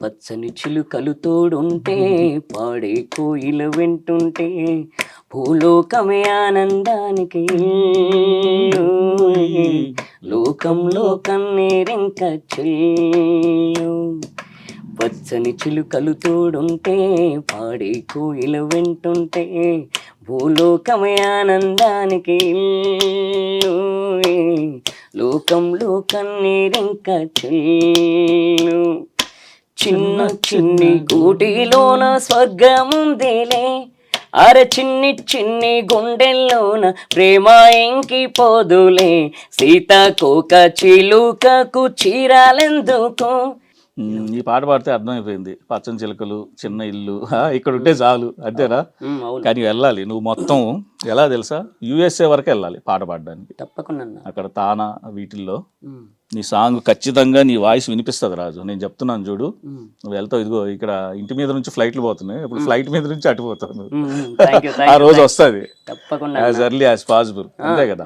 పచ్చని చిలుకలు తోడుంటే పాడే కోయిల వింటుంటే భూలోకమే ఆనందానికి ఇల్లు. లోకంలో కన్నీరింక చెల్లు. పచ్చని చిలుకలు తోడుంటే పాడే కోయిల వింటుంటే భూలోకమే ఆనందానికి ఇల్లు. లోకంలో కన్నీరింక చెల్లు. చిన్న చిన్ని గూటిలోన స్వర్గముందిలే, అర చిన్ని చిన్ని గుండెల్లోన ప్రేమ ఇంకిపోదులే. సీతాకోక చిలుకకు చీరాలెందుకు. ఈ పాట పాడితే అర్థమైపోయింది. పచ్చని చిలకలు, చిన్న ఇల్లు, ఇక్కడ ఉంటే చాలు అంతేనా? కానీ వెళ్ళాలి నువ్వు మొత్తం ఎలా తెలుసా, USA వరకు వెళ్ళాలి పాట పాడడానికి. తప్పకుండా అక్కడ తానా వీటిల్లో నీ సాంగ్ ఖచ్చితంగా నీ వాయిస్ వినిపిస్తుంది రాజు. నేను చెప్తున్నాను చూడు, నువ్వు వెళ్తావు. ఇదిగో ఇక్కడ ఇంటి మీద నుంచి ఫ్లైట్లు పోతున్నాయి, ఇప్పుడు ఫ్లైట్ మీద నుంచి అటుపోతావు. ఆ రోజు వస్తుంది యాజ్ ఎర్లీ యాజ్ పాసిబుల్. అంతే కదా.